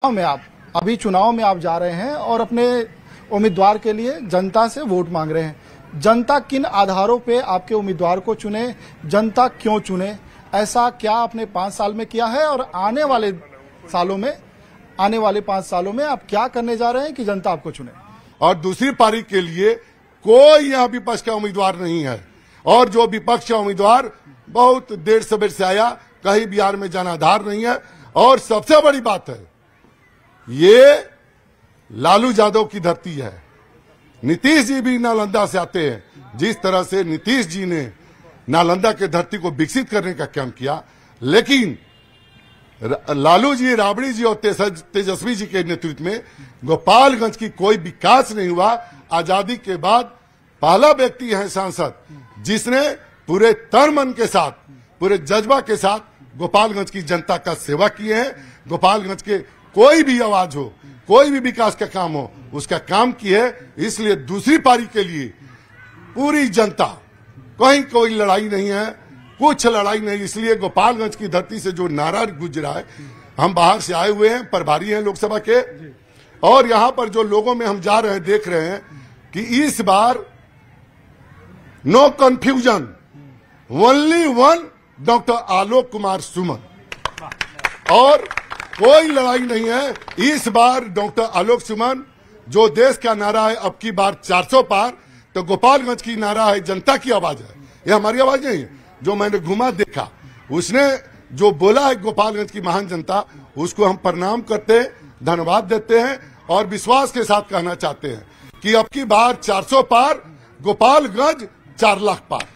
में आप अभी चुनाव में आप जा रहे हैं और अपने उम्मीदवार के लिए जनता से वोट मांग रहे हैं। जनता किन आधारों पे आपके उम्मीदवार को चुने, जनता क्यों चुने, ऐसा क्या आपने 5 साल में किया है और आने वाले 5 सालों में आप क्या करने जा रहे हैं कि जनता आपको चुने। और दूसरी पारी के लिए कोई यहाँ विपक्ष का उम्मीदवार नहीं है और जो विपक्ष का उम्मीदवार बहुत देर सवेर से आया, कहीं बिहार में जनाधार नहीं है। और सबसे बड़ी बात है, ये लालू यादव की धरती है। नीतीश जी भी नालंदा से आते हैं। जिस तरह से नीतीश जी ने नालंदा के धरती को विकसित करने का काम किया, लेकिन लालू जी, राबड़ी जी और तेजस्वी जी के नेतृत्व में गोपालगंज की कोई विकास नहीं हुआ। आजादी के बाद पहला व्यक्ति है सांसद जिसने पूरे तन मन के साथ, पूरे जज्बा के साथ गोपालगंज की जनता का सेवा किए हैं। गोपालगंज के कोई भी आवाज हो, कोई भी विकास का काम हो, उसका काम किए है। इसलिए दूसरी पारी के लिए पूरी जनता, कहीं कोई लड़ाई नहीं है, कुछ लड़ाई नहीं। इसलिए गोपालगंज की धरती से जो नारा गुजरा है, हम बाहर से आए हुए हैं, प्रभारी हैं लोकसभा के, और यहां पर जो लोगों में हम जा रहे हैं, देख रहे हैं कि इस बार no confusion, only one doctor Alok Kumar Suman, और कोई लड़ाई नहीं है। इस बार डॉक्टर आलोक सुमन, जो देश का नारा है अब की बार 400 पार, तो गोपालगंज की नारा है जनता की आवाज है। ये हमारी आवाज नहीं है। जो मैंने घुमा देखा, उसने जो बोला है गोपालगंज की महान जनता, उसको हम प्रणाम करते हैं, धन्यवाद देते हैं और विश्वास के साथ कहना चाहते हैं कि अब की बार 400 पार, गोपालगंज 4 लाख पार।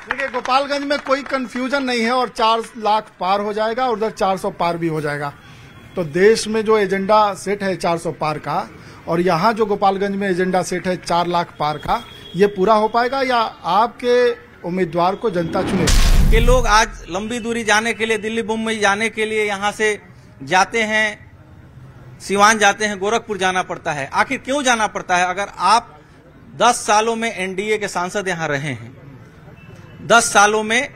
देखिए, गोपालगंज में कोई कंफ्यूजन नहीं है और 4 लाख पार हो जाएगा और उधर 400 पार भी हो जाएगा। तो देश में जो एजेंडा सेट है 400 पार का, और यहाँ जो गोपालगंज में एजेंडा सेट है 4 लाख पार का, ये पूरा हो पाएगा या आपके उम्मीदवार को जनता चुने? कि लोग आज लंबी दूरी जाने के लिए, दिल्ली मुंबई जाने के लिए यहाँ से जाते हैं, सिवान जाते हैं, गोरखपुर जाना पड़ता है। आखिर क्यों जाना पड़ता है? अगर आप 10 सालों में एनडीए के सांसद यहाँ रहे हैं, 10 सालों में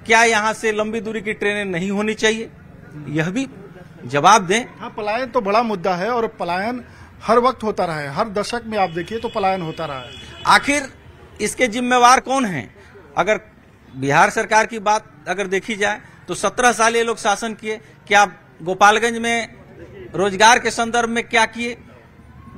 क्या यहाँ से लंबी दूरी की ट्रेनें नहीं होनी चाहिए? यह भी जवाब दें। हाँ, पलायन तो बड़ा मुद्दा है और पलायन हर वक्त होता रहा है, हर दशक में आप देखिए तो पलायन होता रहा है। आखिर इसके जिम्मेवार कौन हैं? अगर बिहार सरकार की बात अगर देखी जाए तो 17 साल ये लोग शासन किए। क्या गोपालगंज में रोजगार के संदर्भ में क्या किए?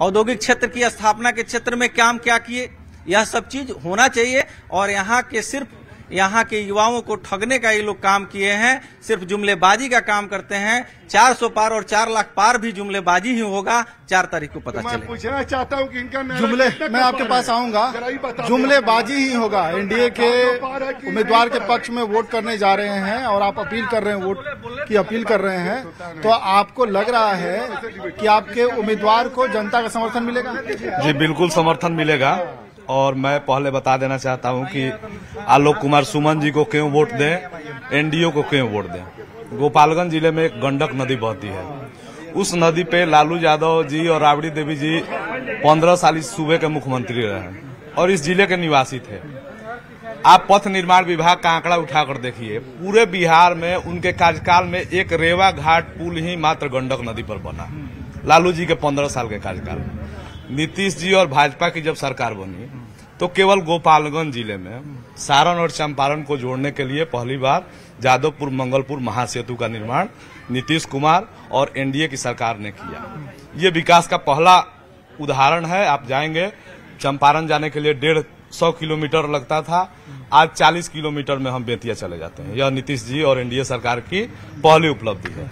औद्योगिक क्षेत्र की स्थापना के क्षेत्र में काम क्या किए? यह सब चीज होना चाहिए। और यहाँ के सिर्फ यहाँ के युवाओं को ठगने का ये लोग काम किए हैं, सिर्फ जुमलेबाजी का काम करते हैं। 400 पार और 4 लाख पार भी जुमलेबाजी ही होगा। 4 तारीख को पता चले। मैं पूछना चाहता हूं कि इनका जुमले, मैं आपके पास आऊंगा, जुमलेबाजी ही होगा। एनडीए के उम्मीदवार के पक्ष में वोट करने जा रहे हैं और आप अपील कर रहे हैं, वोट की अपील कर रहे हैं, तो आपको लग रहा है कि आपके उम्मीदवार को जनता का समर्थन मिलेगा? जी बिल्कुल समर्थन मिलेगा। और मैं पहले बता देना चाहता हूं कि आलोक कुमार सुमन जी को क्यों वोट दें, एनडीए को क्यों वोट दें। गोपालगंज जिले में एक गंडक नदी बहती है। उस नदी पे लालू यादव जी और राबड़ी देवी जी 15 साल इस सूबे के मुख्यमंत्री रहे और इस जिले के निवासी थे। आप पथ निर्माण विभाग का आंकड़ा उठाकर देखिए, पूरे बिहार में उनके कार्यकाल में एक रेवा घाट पुल ही मात्र गंडक नदी पर बना। लालू जी के 15 साल के कार्यकाल में। नीतीश जी और भाजपा की जब सरकार बनी तो केवल गोपालगंज जिले में सारण और चंपारण को जोड़ने के लिए पहली बार जादवपुर मंगलपुर महासेतु का निर्माण नीतीश कुमार और एनडीए की सरकार ने किया। ये विकास का पहला उदाहरण है। आप जाएंगे, चंपारण जाने के लिए 150 किलोमीटर लगता था, आज 40 किलोमीटर में हम बेतिया चले जाते हैं। यह नीतीश जी और एनडीए सरकार की पहली उपलब्धि है।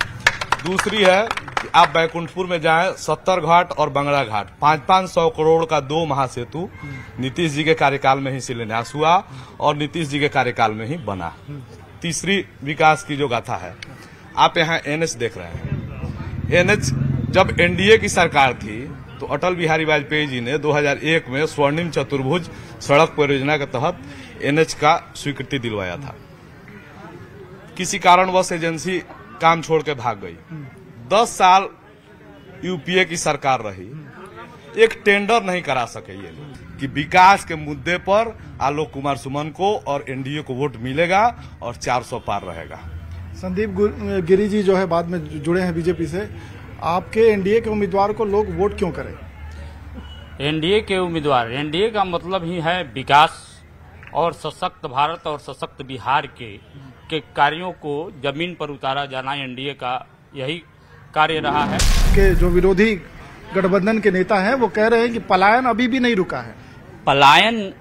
दूसरी है कि आप बैकुंठपुर में जाएं, 70 घाट और बंगड़ा घाट, 500 करोड़ का 2 महासेतु नीतीश जी के कार्यकाल में ही शिलान्यास हुआ और नीतीश जी के कार्यकाल में ही बना। तीसरी विकास की जो गाथा है, आप यहाँ एनएच देख रहे हैं। एनएच जब एनडीए की सरकार थी तो अटल बिहारी वाजपेयी जी ने 2001 में स्वर्णिम चतुर्भुज सड़क परियोजना के तहत एनएच का स्वीकृति दिलवाया था। किसी कारणवश एजेंसी काम छोड़ के भाग गई। 10 साल यूपीए की सरकार रही, एक टेंडर नहीं करा सके ये लोग कि विकास के मुद्दे पर आलोक कुमार सुमन को और एनडीए को वोट मिलेगा और 400 पार रहेगा। संदीप गिरी जी जो है बाद में जुड़े हैं बीजेपी से, आपके एनडीए के उम्मीदवार को लोग वोट क्यों करें? एनडीए के उम्मीदवार, एनडीए का मतलब ही है विकास और सशक्त भारत और सशक्त बिहार के कार्यों को जमीन पर उतारा जाना एनडीए का यही कार्य रहा है। के जो विरोधी गठबंधन के नेता हैं वो कह रहे हैं कि पलायन अभी भी नहीं रुका है। पलायन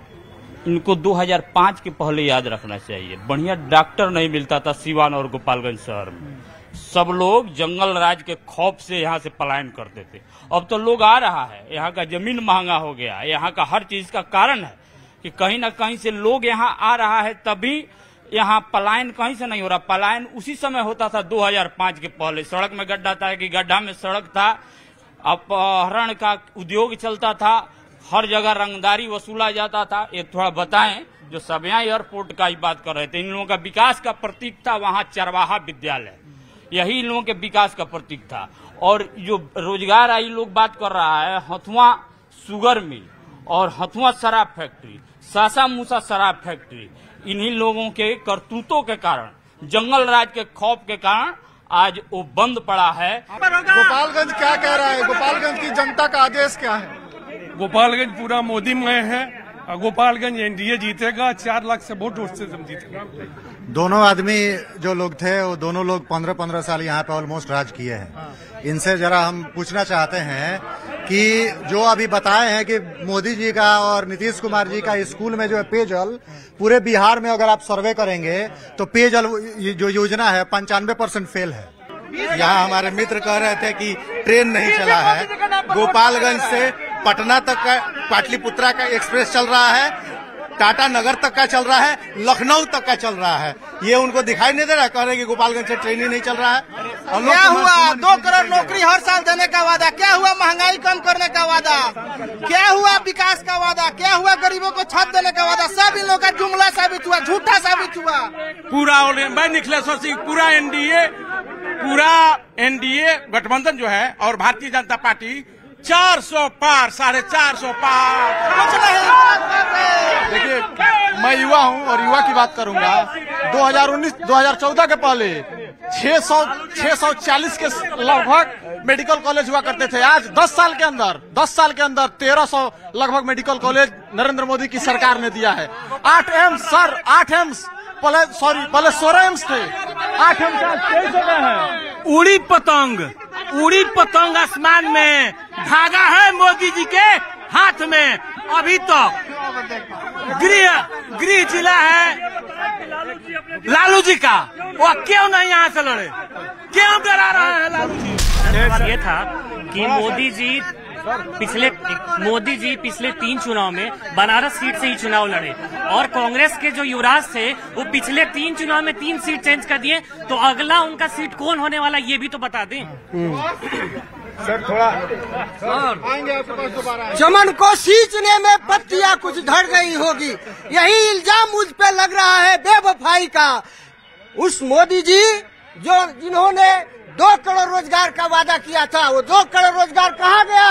इनको 2005 के पहले याद रखना चाहिए। बढ़िया डॉक्टर नहीं मिलता था सीवान और गोपालगंज शहर में। सब लोग जंगल राज के खौफ से यहाँ से पलायन करते थे। अब तो लोग आ रहा है, यहाँ का जमीन महंगा हो गया, यहाँ का हर चीज का कारण है कि कहीं ना कहीं से लोग यहाँ आ रहा है, तभी यहाँ पलायन कहीं से नहीं हो रहा। पलायन उसी समय होता था 2005 के पहले। सड़क में गड्ढा था कि गड्ढा में सड़क था, अपहरण का उद्योग चलता था, हर जगह रंगदारी वसूला जाता था। ये थोड़ा बताएं, जो सभ्या एयरपोर्ट का ही बात कर रहे थे, इन लोगों का विकास का प्रतीक था वहाँ चरवाहा विद्यालय, यही इन लोगों के विकास का प्रतीक था। और जो रोजगार आई लोग बात कर रहा है, हथुआ शुगर मिल और हथुआ शराब फैक्ट्री, सासा मूसा शराब फैक्ट्री, इन्हीं लोगों के करतूतों के कारण, जंगल राज के खौफ के कारण आज वो बंद पड़ा है। गोपालगंज क्या कह रहा है? गोपालगंज की जनता का आदेश क्या है? गोपालगंज पूरा मोदीमय है और गोपालगंज एनडीए जीतेगा। 4 लाख से वोट से जीतेगा। दोनों आदमी जो लोग थे वो दोनों लोग 15-15 साल यहाँ पे ऑलमोस्ट राज किए हैं। इनसे जरा हम पूछना चाहते हैं कि जो अभी बताए हैं कि मोदी जी का और नीतीश कुमार जी का स्कूल में जो है पेयजल, पूरे बिहार में अगर आप सर्वे करेंगे तो पेयजल जो योजना है 95% फेल है। यहाँ हमारे मित्र कह रहे थे कि ट्रेन नहीं चला है। गोपालगंज से पटना तक का, पाटलिपुत्रा का एक्सप्रेस चल रहा है, टाटा नगर तक का चल रहा है, लखनऊ तक का चल रहा है। ये उनको दिखाई नहीं दे रहा, कह रहे हैं कि गोपालगंज से ट्रेन ही नहीं चल रहा है। क्या हुआ? 2 करोड़ नौकरी हर साल देने का वादा, क्या हुआ? महंगाई कम करने का वादा, क्या हुआ? विकास का वादा, क्या हुआ? गरीबों को छत देने का वादा, सब इन लोगों का जुमला साबित हुआ, झूठा साबित हुआ। पूरा मैं नीलेश्वर सिंह, पूरा एनडीए गठबंधन जो है और भारतीय जनता पार्टी 400 पार, 450 पार। देखिए, मैं युवा हूं और युवा की बात करूंगा। 2014 के पहले 640 के लगभग मेडिकल कॉलेज हुआ करते थे। आज 10 साल के अंदर 1300 लगभग मेडिकल कॉलेज नरेंद्र मोदी की सरकार ने दिया है। 8 एम्स सर, 8 एम्स पहले 16 एम्स थे, 8 एम्स आज 23 हो गए हैं। उड़ी पतंग आसमान में, धागा है मोदी जी के हाथ में। अभी तक गृह जिला है लालू जी का, वो क्यों नहीं यहाँ से लड़े? क्यों डरा रहे हैं लालू जी? ये था कि मोदी जी पिछले 3 चुनाव में बनारस सीट से ही चुनाव लड़े और कांग्रेस के जो युवराज थे वो पिछले 3 चुनाव में 3 सीट चेंज कर दिए। तो अगला उनका सीट कौन होने वाला ये भी तो बता दें। सर थोड़ा आएंगे आपके पास दोबारा। चमन को सींचने में पत्तियां कुछ झड़ गई होगी, यही इल्जाम मुझ पे लग रहा है बेवफाई का। उस मोदी जी जिन्होंने 2 करोड़ रोजगार का वादा किया था, वो 2 करोड़ रोजगार कहाँ गया?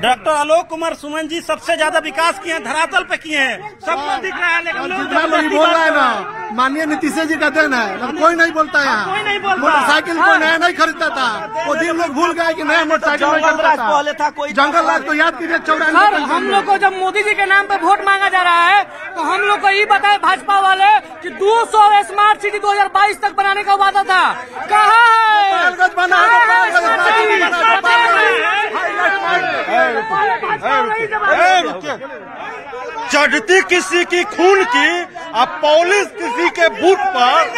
डॉक्टर आलोक कुमार सुमन जी सबसे ज्यादा विकास किए हैं, धरातल पे किए हैं, सबको दिख रहा है। लेकिन लोग बोल रहा है ना, माननीय नीतीश जी का देन है, कोई नहीं बोलता है। मोटरसाइकिल कोई नया नहीं खरीदता था, वो दिन लोग भूल गए कि नया मोटरसाइकिल नहीं खरीदता था। जंगल राज को याद कीजिए। 94 हम लोग को जब मोदी जी के नाम पे वोट मांगा जा रहा है तो हम लोग को ये बताए भाजपा वाले कि 200 स्मार्ट सिटी 2022 तक बनाने का वादा था, कहाँ है? चढ़ती किसी की खून की अब पॉलिश किसी के बूट पर।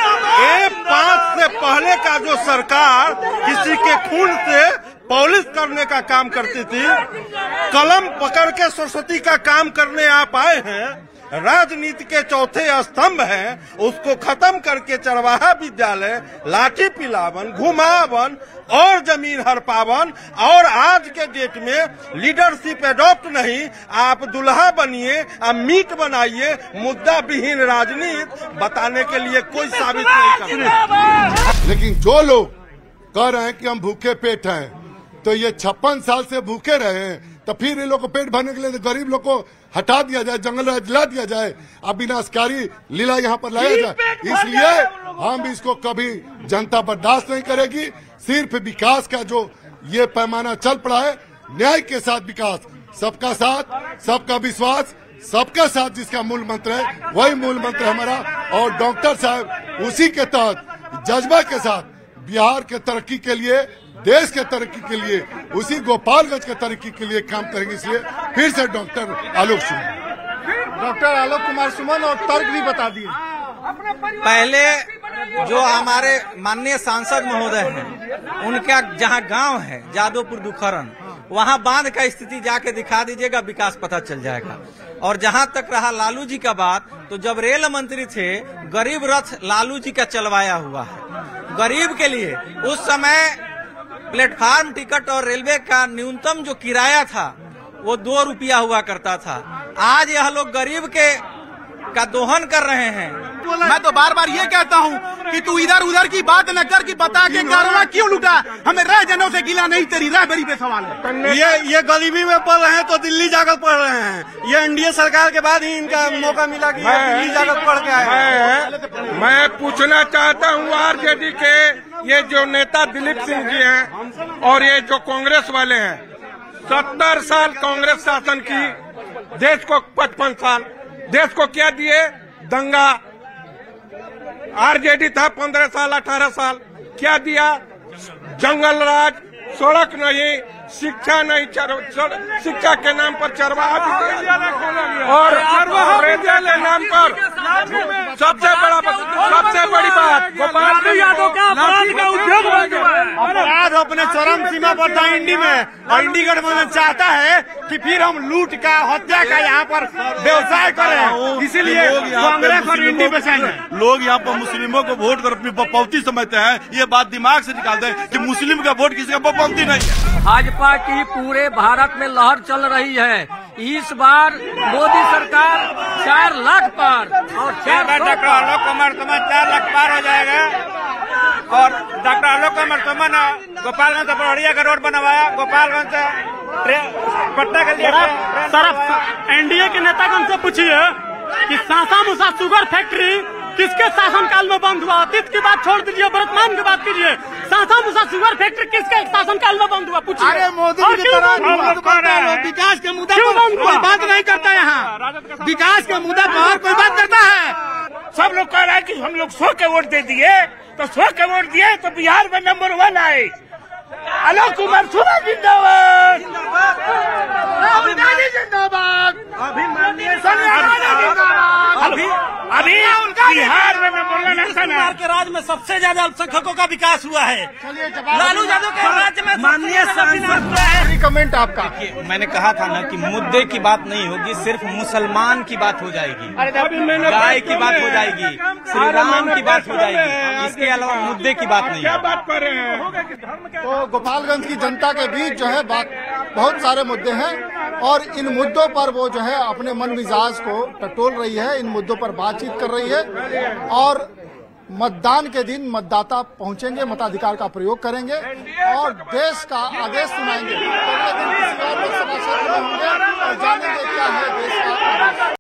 5 से पहले का जो सरकार किसी के खून से पॉलिश करने का काम करती थी, कलम पकड़ के सरस्वती का काम करने आप आए हैं। राजनीति के चौथे स्तंभ हैं, उसको खत्म करके चरवाहा विद्यालय, लाठी पिलावन, घुमावन और जमीन हड़पावन। और आज के डेट में लीडरशिप एडॉप्ट नहीं, आप दुल्हा बनिए, आप मीट बनाइए। मुद्दा विहीन राजनीति बताने के लिए कोई साबित नहीं कर रहा। लेकिन जो लोग कह रहे हैं कि हम भूखे पेट हैं, तो ये 56 साल से भूखे रहे हैं, तो फिर इन लोग को पेट भरने के लिए गरीब लोग को हटा दिया जाए, जंगल राज दिला दिया जाए, अब विनाशकारी लीला यहाँ पर लाया जाए। इसलिए हम इसको कभी जनता बर्दाश्त नहीं करेगी। सिर्फ विकास का जो ये पैमाना चल पड़ा है। न्याय के साथ विकास, सबका साथ, सबका विश्वास, सबका साथ जिसका मूल मंत्र है, वही मूल मंत्र हमारा। और डॉक्टर साहब उसी के तहत जज्बा के साथ बिहार के तरक्की के लिए, देश के तरक्की के लिए, उसी गोपालगंज के तरक्की के लिए काम करेंगे। इसलिए फिर से डॉक्टर आलोक कुमार सुमन और तर्क भी बता दिए। पहले जो हमारे माननीय सांसद महोदय हैं, उनका जहां गांव है जादवपुर दुखरन, वहां बांध का स्थिति जाके दिखा दीजिएगा, विकास पता चल जाएगा। और जहां तक रहा लालू जी का बात, तो जब रेल मंत्री थे, गरीब रथ लालू जी का चलवाया हुआ है गरीब के लिए। उस समय प्लेटफार्म टिकट और रेलवे का न्यूनतम जो किराया था वो 2 रुपया हुआ करता था। आज यह लोग गरीब का दोहन कर रहे हैं। मैं तो बार बार ये कहता हूँ कि तू इधर उधर की बात न कर, कि बता के कारोबार क्यों लूटा। हमें रह जनों से गिला नहीं, तेरी रहबरी पे सवाल है। ये गरीबी में पढ़ रहे हैं तो दिल्ली जाकर पढ़ रहे हैं। ये एनडीए सरकार के बाद ही इनका मौका मिला कि दिल्ली जाकर पढ़ के आए। मैं पूछना चाहता हूँ आरजेडी के ये जो नेता दिलीप सिंह जी हैं और ये जो कांग्रेस वाले हैं, 70 साल कांग्रेस शासन की, देश को 55 साल, देश को क्या दिए? दंगा। आरजेडी था 15 साल 18 साल, क्या दिया? जंगल राज, सड़क नहीं, शिक्षा नहीं, शिक्षा के नाम पर चरवाहा भी दिया। और रेडियो के नाम पर सबसे बड़ी बात गोपाल यादव का अपराध का उद्योग बन गया। अपराध अपने चरम सीमा पर था इंडी में, और इंडी गठबंधन चाहता है कि फिर हम लूट का, हत्या का यहाँ पर व्यवसाय करें। इसीलिए कांग्रेस और इंडी बचाएंगे। लोग यहाँ पर मुस्लिमों को वोट कर अपनी बपौती समझते हैं। ये बात दिमाग से निकाल दें कि मुस्लिम का वोट किसी का बपौती नहीं है। भाजपा की पूरे भारत में लहर चल रही है। इस बार मोदी सरकार 4 लाख पार और डॉक्टर आलोक कुमार सुमन 4 लाख पार हो जाएगा। और डॉक्टर आलोक कुमार सुमन गोपालगंज से बड़िया का रोड बनवाया, गोपालगंज से पटना के लिए। सर एनडीए के नेतागण से पूछिए कि सासा मुसा शुगर फैक्ट्री किसके शासनकाल में बंद हुआ? अतीत की बात छोड़ दीजिए, वर्तमान की बात कीजिए। सासा मुसा शुगर फैक्ट्री किसके शासनकाल में बंद हुआ? पूछिए। अरे मोदी की तरह विकास के मुद्दे पर कोई बात नहीं करता। यहाँ विकास के मुद्दे पर कोई बात करता है? सब लोग कह रहा है कि हम लोग 100 के वोट दे दिए, तो 100 के वोट दिए तो बिहार में नंबर 1 आए। आलोक कुमार सुमन जिंदाबाद, राहुल गांधी जिंदाबाद, अभी बिहार में नंबर 1 बिहार के राज्य में सबसे ज्यादा अल्पसंख्यकों का विकास हुआ है। लालू यादव के राज्य में माननीय कमेंट आपका। मैंने कहा था ना कि मुद्दे की बात नहीं होगी, सिर्फ मुसलमान की बात हो जाएगी, गाय की बात हो जाएगी, श्री राम की बात हो जाएगी, इसके अलावा मुद्दे की बात नहीं है। तो गोपालगंज की जनता के बीच जो है बहुत सारे मुद्दे हैं और इन मुद्दों पर वो जो है अपने मन मिजाज को टटोल रही है, इन मुद्दों पर बातचीत कर रही है। और मतदान के दिन मतदाता पहुंचेंगे, मताधिकार का प्रयोग करेंगे और देश का आदेश सुनाएंगे। अगले दिन किसी और लोकसभा क्षेत्र में होंगे और जानेंगे क्या है देश का आदेश।